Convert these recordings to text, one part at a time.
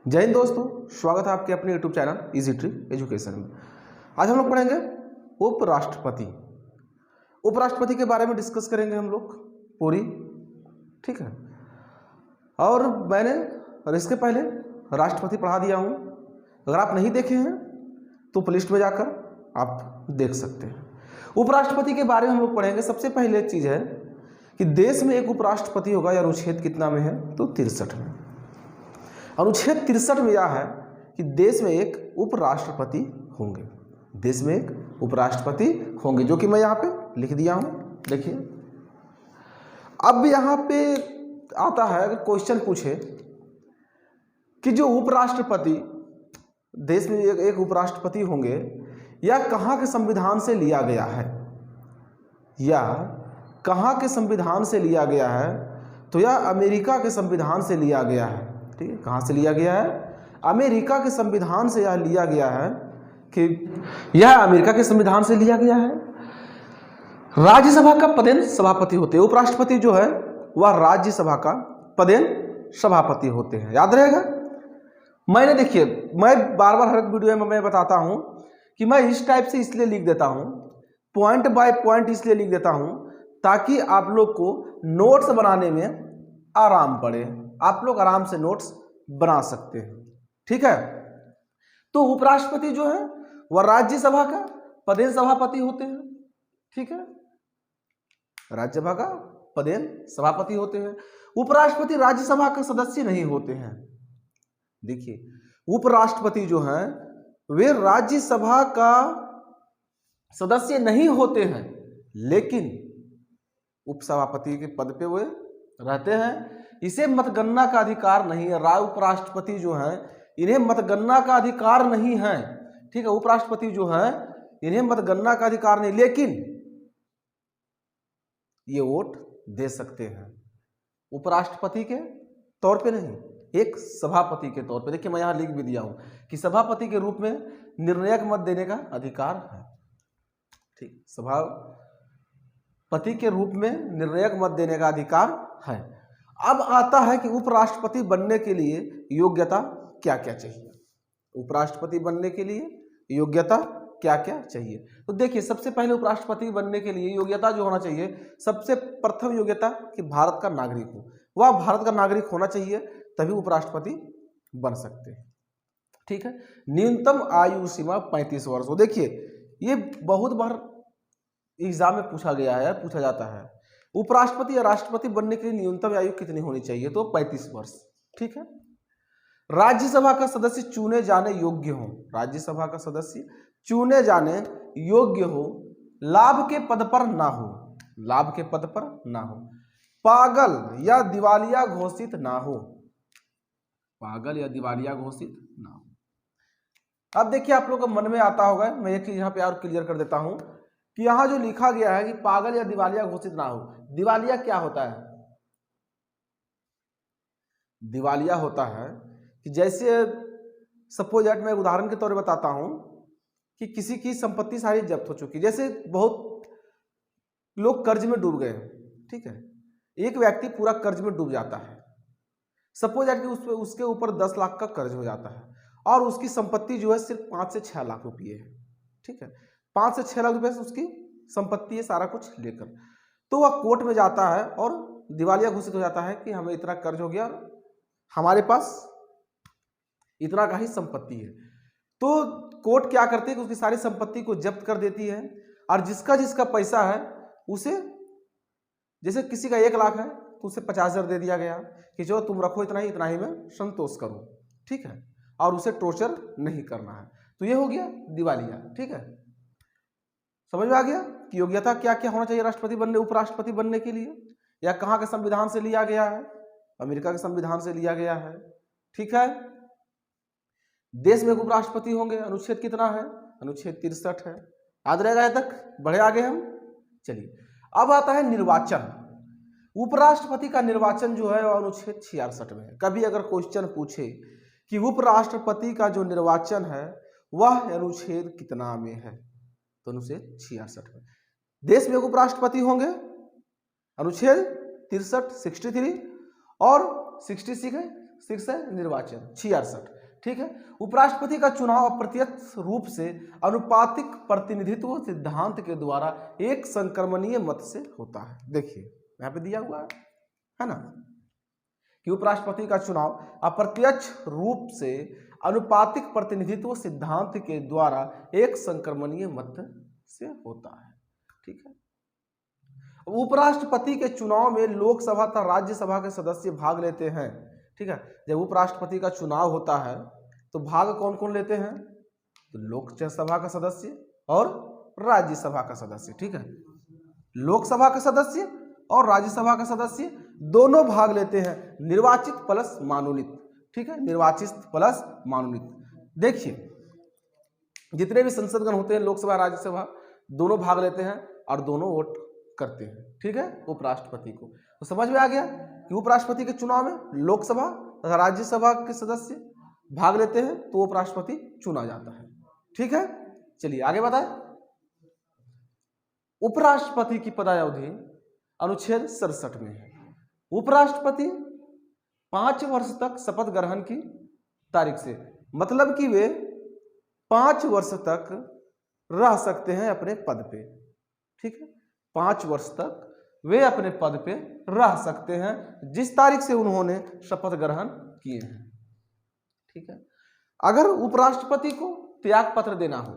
जय हिंद दोस्तों, स्वागत है आपके अपने YouTube channel easy trick education में। आज हम लोग पढ़ेंगे उपराष्ट्रपति। उपराष्ट्रपति के बारे में डिस्कस करेंगे हम लोग पूरी, ठीक है। और मैंने इसके पहले राष्ट्रपति पढ़ा दिया हूँ, अगर आप नहीं देखे हैं तो प्लेलिस्ट में जाकर आप देख सकते हैं। उपराष्ट्रपति के बारे में हम लोग पढ़ेंगे। सबसे पहले चीज़ है कि देश में एक उपराष्ट्रपति होगा, या अनुच्छेद कितना में है तो 63 में। अनुच्छेद 63 में यह है कि देश में एक उपराष्ट्रपति होंगे, देश में एक उपराष्ट्रपति होंगे, जो कि मैं यहाँ पे लिख दिया हूँ। देखिए, अब यहाँ पे आता है कि क्वेश्चन पूछे कि जो उपराष्ट्रपति देश में एक उपराष्ट्रपति होंगे, यह कहाँ के संविधान से लिया गया है, या कहाँ के संविधान से लिया गया है, तो यह अमेरिका के संविधान से लिया गया है। ठीक है, कहाँ से लिया गया है? अमेरिका के संविधान से यह लिया गया है कि यह अमेरिका के संविधान से लिया गया है। राज्यसभा का पदेन सभापति होते हैं। उपराष्ट्रपति जो है वह राज्यसभा का पदेन सभापति होते हैं, याद रहेगा। मैंने देखिए, मैं बार बार हर एक वीडियो में मैं बताता हूं कि मैं इस टाइप से इसलिए लिख देता हूं, पॉइंट बाय पॉइंट इसलिए लिख देता हूं ताकि आप लोग को नोट्स बनाने में आराम पड़े, आप लोग आराम से नोट्स बना सकते हैं, ठीक है। तो उपराष्ट्रपति जो है वह राज्यसभा का पदेन सभापति होते हैं, ठीक है, राज्यसभा का पदेन सभापति होते हैं। उपराष्ट्रपति राज्यसभा का सदस्य नहीं होते हैं। देखिए, उपराष्ट्रपति जो है वे राज्यसभा का सदस्य नहीं होते हैं, लेकिन उपसभापति के पद पे वे रहते हैं। इसे मतगणना का अधिकार नहीं है। उपराष्ट्रपति जो है इन्हें मतगणना का अधिकार नहीं है, ठीक है। उपराष्ट्रपति जो है इन्हें मतगणना का अधिकार नहीं, लेकिन ये वोट दे सकते हैं उपराष्ट्रपति के तौर पे नहीं, एक सभापति के तौर पे। देखिए, मैं यहां लिख भी दिया हूं कि सभापति के रूप में निर्णायक मत देने का अधिकार है, ठीक। सभापति के रूप में निर्णायक मत देने का अधिकार है। अब आता है कि उपराष्ट्रपति बनने के लिए योग्यता क्या क्या चाहिए। उपराष्ट्रपति बनने के लिए योग्यता क्या क्या चाहिए, तो देखिए, सबसे पहले उपराष्ट्रपति बनने के लिए योग्यता जो होना चाहिए, सबसे प्रथम योग्यता कि भारत का नागरिक हो, वह भारत का नागरिक होना चाहिए, तभी उपराष्ट्रपति बन सकते हैं, ठीक है। न्यूनतम आयु सीमा 35 वर्ष हो। देखिए, ये बहुत बार एग्जाम में पूछा गया है, पूछा जाता है उपराष्ट्रपति या राष्ट्रपति बनने के लिए न्यूनतम आयु कितनी होनी चाहिए, तो 35 वर्ष, ठीक है। राज्यसभा का सदस्य चुने जाने योग्य हो, राज्यसभा का सदस्य चुने जाने योग्य हो, लाभ के पद पर ना हो, लाभ के पद पर ना हो, पागल या दिवालिया घोषित ना हो, पागल या दिवालिया घोषित ना हो। अब देखिए, आप लोगों को मन में आता होगा, मैं एक चीज यहाँ पे और क्लियर कर देता हूं कि यहां जो लिखा गया है कि पागल या दिवालिया घोषित ना हो, दिवालिया क्या होता है? दिवालिया होता है कि जैसे सपोज दैट, मैं उदाहरण के तौर पर बताता हूं कि किसी की संपत्ति सारी जब्त हो चुकी, जैसे बहुत लोग कर्ज में डूब गए, ठीक है। एक व्यक्ति पूरा कर्ज में डूब जाता है, सपोज दैट कि उसके ऊपर 10 लाख का कर्ज हो जाता है, और उसकी संपत्ति जो है सिर्फ 5 से 6 लाख रुपये है, ठीक है। 5 से 6 लाख रुपए से उसकी संपत्ति है, सारा कुछ लेकर, तो वह कोर्ट में जाता है और दिवालिया घोषित हो जाता है कि हमें इतना कर्ज हो गया, हमारे पास इतना का ही संपत्ति है। तो कोर्ट क्या करती है कि उसकी सारी संपत्ति को जब्त कर देती है, और जिसका जिसका पैसा है उसे, जैसे किसी का 1 लाख है तो उसे 50,000 दे दिया गया कि जो तुम रखो इतना ही मैं संतोष करूं, ठीक है, और उसे टॉर्चर नहीं करना है। तो ये हो गया दिवालिया, ठीक है। समझ में आ गया कि योग्यता क्या क्या होना चाहिए राष्ट्रपति बनने, उपराष्ट्रपति बनने के लिए, या कहाँ के संविधान से लिया गया है? अमेरिका के संविधान से लिया गया है, ठीक है। देश में उपराष्ट्रपति होंगे, अनुच्छेद कितना है? अनुच्छेद 63 है, याद रहेगा यहाँ तक? बढ़े आगे हम, चलिए। अब आता है निर्वाचन। उपराष्ट्रपति का निर्वाचन जो है अनुच्छेद 66 में है। कभी अगर क्वेश्चन पूछे कि उपराष्ट्रपति का जो निर्वाचन है वह अनुच्छेद कितना में है, तो अनुच्छेद 66 में। देश में उपराष्ट्रपति होंगे, अनुच्छेद 63, 63 और 66 है 6 है निर्वाचन 66, ठीक है। उपराष्ट्रपति का चुनाव अप्रत्यक्ष रूप से अनुपातिक प्रतिनिधित्व सिद्धांत के द्वारा एक संक्रमणीय मत से होता है। देखिए यहाँ पे दिया हुआ है ना कि उपराष्ट्रपति का चुनाव अप्रत्यक्ष रूप से अनुपातिक प्रतिनिधित्व सिद्धांत के द्वारा एक संक्रमणीय मत से होता है, ठीक है। उपराष्ट्रपति के चुनाव में लोकसभा तथा राज्यसभा के सदस्य भाग लेते हैं, ठीक है। जब उपराष्ट्रपति का चुनाव होता है तो भाग कौन कौन लेते हैं? तो लोकसभा का सदस्य और राज्यसभा का सदस्य, ठीक है। लोकसभा का सदस्य और राज्यसभा का सदस्य दोनों भाग लेते हैं, निर्वाचित प्लस मनोनीत, ठीक है, निर्वाचित प्लस मनोनीत। देखिए जितने भी संसदगण होते हैं लोकसभा राज्यसभा दोनों भाग लेते हैं और दोनों वोट करते हैं, ठीक है, उपराष्ट्रपति को। तो समझ में आ गया कि उपराष्ट्रपति के चुनाव में लोकसभा तथा राज्यसभा के सदस्य भाग लेते हैं तो उपराष्ट्रपति चुना जाता है, ठीक है। चलिए आगे बताएं। उपराष्ट्रपति की पदावधि अनुच्छेद 67 में है। उपराष्ट्रपति 5 वर्ष तक शपथ ग्रहण की तारीख से, मतलब कि वे 5 वर्ष तक रह सकते हैं अपने पद पे, ठीक है। 5 वर्ष तक वे अपने पद पे रह सकते हैं जिस तारीख से उन्होंने शपथ ग्रहण किए हैं, ठीक है। अगर उपराष्ट्रपति को त्याग पत्र देना हो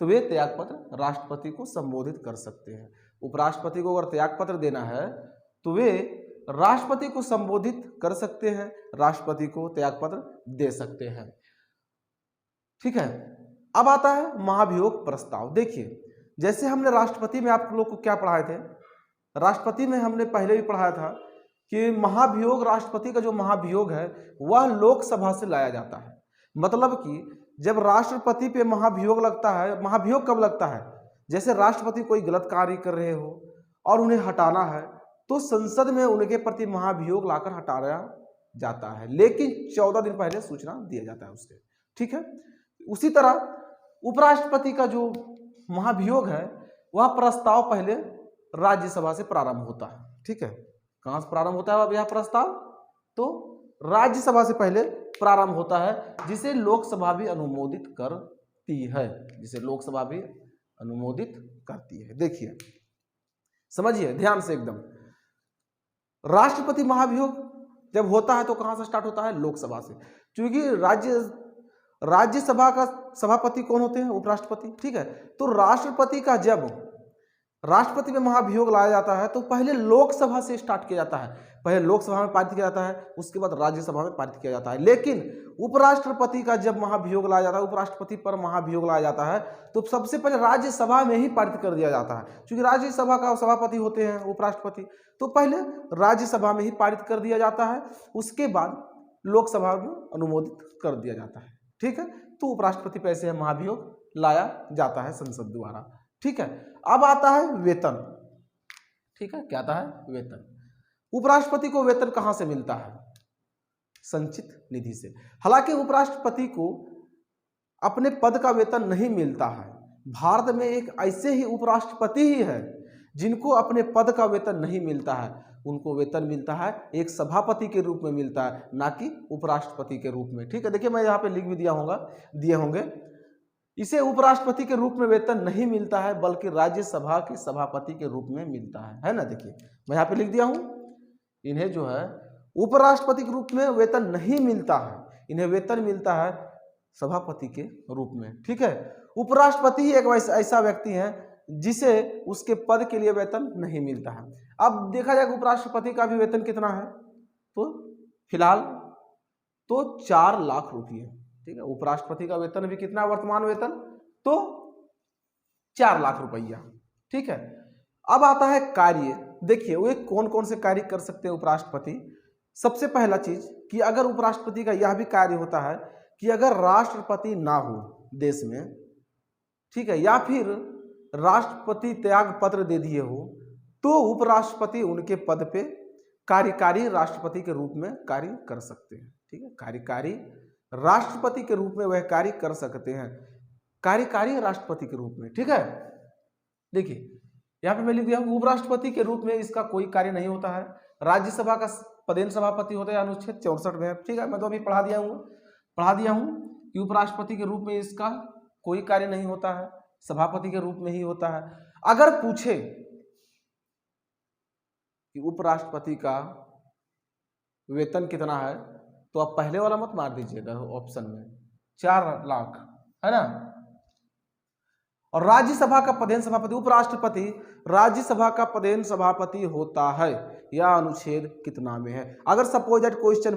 तो वे त्याग पत्र राष्ट्रपति को संबोधित कर सकते हैं। उपराष्ट्रपति को अगर त्याग पत्र देना है तो वे राष्ट्रपति को संबोधित कर सकते हैं, राष्ट्रपति को त्याग पत्र दे सकते हैं, ठीक है। अब आता है महाभियोग प्रस्ताव। देखिए जैसे हमने राष्ट्रपति में आप लोग को क्या पढ़ाए थे, राष्ट्रपति में हमने पहले भी पढ़ाया था कि महाभियोग, राष्ट्रपति का जो महाभियोग है वह लोकसभा से लाया जाता है। मतलब कि जब राष्ट्रपति पे महाभियोग लगता है, महाभियोग कब लगता है? जैसे राष्ट्रपति कोई गलत कार्य कर रहे हो और उन्हें हटाना है तो संसद में उनके प्रति महाभियोग लाकर हटाया जाता है, लेकिन 14 दिन पहले सूचना दिया जाता है उसके, ठीक है। उसी तरह उपराष्ट्रपति का जो महाभियोग है वह प्रस्ताव पहले राज्यसभा से प्रारंभ होता है, ठीक है। कहां से प्रारंभ होता है अब यह प्रस्ताव? तो राज्यसभा से पहले प्रारंभ होता है, जिसे लोकसभा भी अनुमोदित करती है, जिसे लोकसभा भी अनुमोदित करती है। देखिए समझिए ध्यान से एकदम, राष्ट्रपति महाभियोग जब होता है तो कहां से स्टार्ट होता है? लोकसभा से, क्योंकि राज्यसभा का सभापति कौन होते हैं? उपराष्ट्रपति, ठीक है। तो राष्ट्रपति का जब राष्ट्रपति में महाभियोग लाया जाता है तो पहले लोकसभा से स्टार्ट किया जाता है, पहले लोकसभा में पारित किया जाता है, उसके बाद राज्यसभा में पारित किया जाता है। लेकिन उपराष्ट्रपति का जब महाभियोग लाया जाता है, उपराष्ट्रपति पर महाभियोग लाया जाता है तो सबसे पहले राज्यसभा में ही पारित कर दिया जाता है, क्योंकि राज्यसभा का सभापति होते हैं उपराष्ट्रपति, तो पहले राज्यसभा में ही पारित कर दिया जाता है, उसके बाद लोकसभा में अनुमोदित कर दिया जाता है, ठीक है। तो उपराष्ट्रपति पर ऐसे महाभियोग लाया जाता है संसद द्वारा, ठीक है। अब आता है वेतन, ठीक है। क्या आता है? वेतन। उपराष्ट्रपति को वेतन कहां से मिलता है? संचित निधि से। हालांकि उपराष्ट्रपति को अपने पद का वेतन नहीं मिलता है। भारत में एक ऐसे ही उपराष्ट्रपति ही है जिनको अपने पद का वेतन नहीं मिलता है, उनको वेतन मिलता है एक सभापति के रूप में मिलता है, ना कि उपराष्ट्रपति के रूप में, ठीक है। देखिए मैं यहाँ पे लिख भी दिए होंगे, इसे उपराष्ट्रपति के रूप में वेतन नहीं मिलता है बल्कि राज्यसभा के सभापति के रूप में मिलता है ना। देखिए मैं यहाँ पे लिख दिया हूँ, इन्हें जो है उपराष्ट्रपति के रूप में वेतन नहीं मिलता है, इन्हें वेतन मिलता है सभापति के रूप में, ठीक है। उपराष्ट्रपति ही एक ऐसा व्यक्ति है जिसे उसके पद के लिए वेतन नहीं मिलता है। अब देखा जाए उपराष्ट्रपति का भी वेतन कितना है, तो फिलहाल तो 4 लाख रुपये, ठीक है। उपराष्ट्रपति का वेतन भी कितना, वर्तमान वेतन तो 4 लाख रुपया, ठीक है। अब आता है कार्य। देखिए वे कौन कौन से कार्य कर सकते हैं उपराष्ट्रपति। सबसे पहला चीज कि अगर उपराष्ट्रपति का यह भी कार्य होता है कि अगर राष्ट्रपति ना हो देश में, ठीक है, या फिर राष्ट्रपति त्याग पत्र दे दिए हो तो उपराष्ट्रपति उनके पद पे कार्यकारी राष्ट्रपति के रूप में कार्य कर सकते हैं, ठीक है। कार्यकारी राष्ट्रपति के रूप में वह कार्य कर सकते हैं, कार्यकारी राष्ट्रपति के रूप में, ठीक है। देखिए यहाँ पे मैं लिख दिया उपराष्ट्रपति के रूप में इसका कोई कार्य नहीं होता है। राज्यसभा का पदेन सभापति होते हैं, अनुच्छेद 64 में। ठीक है, मैं तो अभी पढ़ा दिया हूँ कि उपराष्ट्रपति के रूप में इसका कोई कार्य नहीं होता है, सभापति के रूप में ही होता है। अगर पूछे कि उपराष्ट्रपति का वेतन कितना है तो आप पहले वाला मत मार दीजिएगा ऑप्शन में, 4 लाख, है ना। और राज्यसभा का पदेन सभापति, उपराष्ट्रपति राज्यसभा का पदेन सभापति होता है, यह अनुच्छेद कितना में है। अगर सपोज दैट क्वेश्चन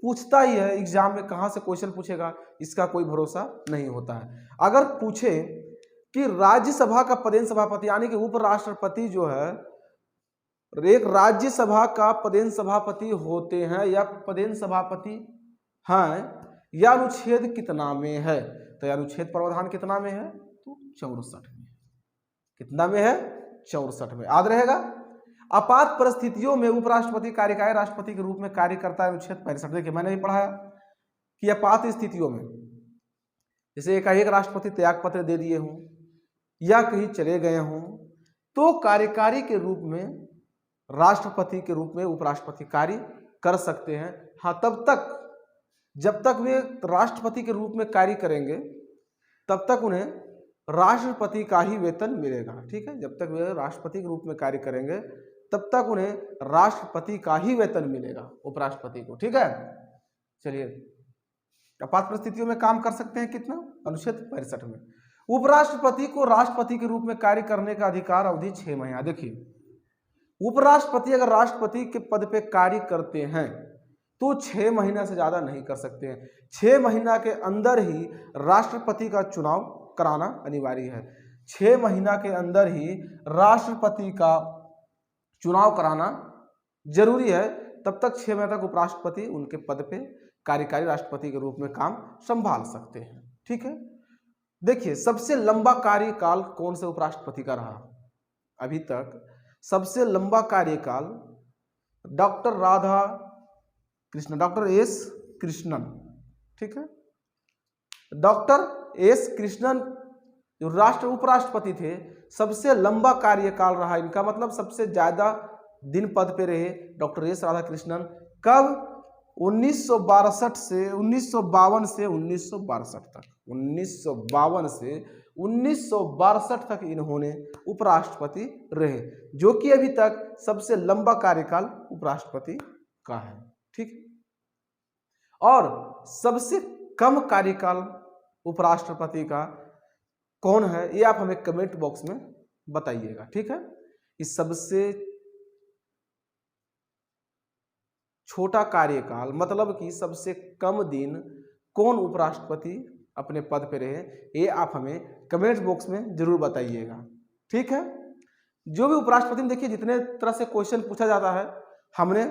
पूछता ही है एग्जाम में, कहां से क्वेश्चन पूछेगा इसका कोई भरोसा नहीं होता है। अगर पूछे कि राज्यसभा का पदेन सभापति यानी कि उपराष्ट्रपति जो है एक राज्यसभा का पदेन सभापति होते हैं या पदेन सभापति हैं, यह अनुच्छेद कितना में है, तो यह अनुच्छेद प्रावधान कितना में है, तो 64 में। कितना में है, 64 में। याद रहेगा। आपात परिस्थितियों में उपराष्ट्रपति कार्यकारी राष्ट्रपति के रूप में कार्य करता है, अनुच्छेद 65। देखिए मैंने भी पढ़ाया कि आपात स्थितियों में, जैसे एक राष्ट्रपति त्याग पत्र दे दिए हों या कहीं चले गए हों, तो कार्यकारी के रूप में राष्ट्रपति के रूप में उपराष्ट्रपति कार्य कर सकते हैं। हाँ, तब तक जब तक वे राष्ट्रपति के रूप में कार्य करेंगे तब तक उन्हें राष्ट्रपति का ही वेतन मिलेगा। ठीक है, जब तक वे राष्ट्रपति के रूप में कार्य करेंगे तब तक उन्हें राष्ट्रपति का ही वेतन मिलेगा, उपराष्ट्रपति को। ठीक है, चलिए आपात परिस्थितियों में काम कर सकते हैं कितना, अनुच्छेद 65 में। उपराष्ट्रपति को राष्ट्रपति के रूप में कार्य करने का अधिकार अवधि 6 महीना। देखिए उपराष्ट्रपति अगर राष्ट्रपति के पद पे कार्य करते हैं तो 6 महीना से ज्यादा नहीं कर सकते हैं। 6 महीना के अंदर ही राष्ट्रपति का चुनाव कराना अनिवार्य है। 6 महीना के अंदर ही राष्ट्रपति का चुनाव कराना जरूरी है, तब तक 6 महीने तक उपराष्ट्रपति उनके पद पे कार्यकारी राष्ट्रपति के रूप में काम संभाल सकते हैं। ठीक है, देखिए सबसे लंबा कार्यकाल कौन से उपराष्ट्रपति का रहा अभी तक? सबसे लंबा कार्यकाल डॉक्टर एस कृष्णन। ठीक है, डॉक्टर एस कृष्णन जो उपराष्ट्रपति थे, सबसे लंबा कार्यकाल रहा इनका, मतलब सबसे ज्यादा दिन पद पे रहे डॉक्टर एस राधाकृष्णन। कब? 1962 से 1952 से 1962 तक, 1952 से 1962 तक इन्होंने उपराष्ट्रपति रहे, जो कि अभी तक सबसे लंबा कार्यकाल उपराष्ट्रपति का है। ठीक, और सबसे कम कार्यकाल उपराष्ट्रपति का कौन है, ये आप हमें कमेंट बॉक्स में बताइएगा। ठीक है, इस सबसे छोटा कार्यकाल मतलब कि सबसे कम दिन कौन उपराष्ट्रपति अपने पद पे रहे, ये आप हमें कमेंट बॉक्स में जरूर बताइएगा। ठीक है, जो भी उपराष्ट्रपति में देखिए जितने तरह से क्वेश्चन पूछा जाता है, हमने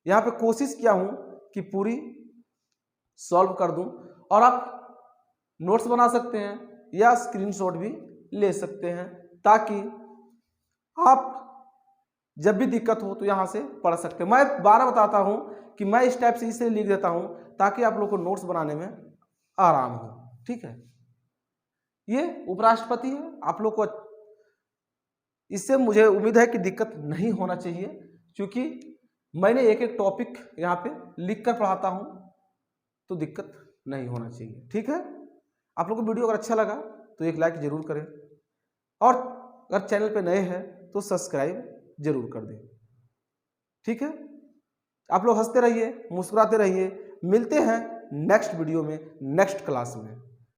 यहाँ पे कोशिश किया हूँ कि पूरी सॉल्व कर दूं, और आप नोट्स बना सकते हैं या स्क्रीनशॉट भी ले सकते हैं, ताकि आप जब भी दिक्कत हो तो यहाँ से पढ़ सकते हैं। मैं बार बताता हूँ कि मैं इस टाइप से इसे लिख देता हूँ ताकि आप लोग को नोट्स बनाने में आराम हो। ठीक है, ये उपराष्ट्रपति है, आप लोग को इससे मुझे उम्मीद है कि दिक्कत नहीं होना चाहिए, क्योंकि मैंने एक एक टॉपिक यहाँ पे लिख कर पढ़ाता हूँ, तो दिक्कत नहीं होना चाहिए। ठीक है, आप लोग को वीडियो अगर अच्छा लगा तो एक लाइक जरूर करें, और अगर चैनल पे नए हैं तो सब्सक्राइब जरूर कर दें। ठीक है, आप लोग हंसते रहिए, मुस्कुराते रहिए। मिलते हैं नेक्स्ट वीडियो में, नेक्स्ट क्लास में।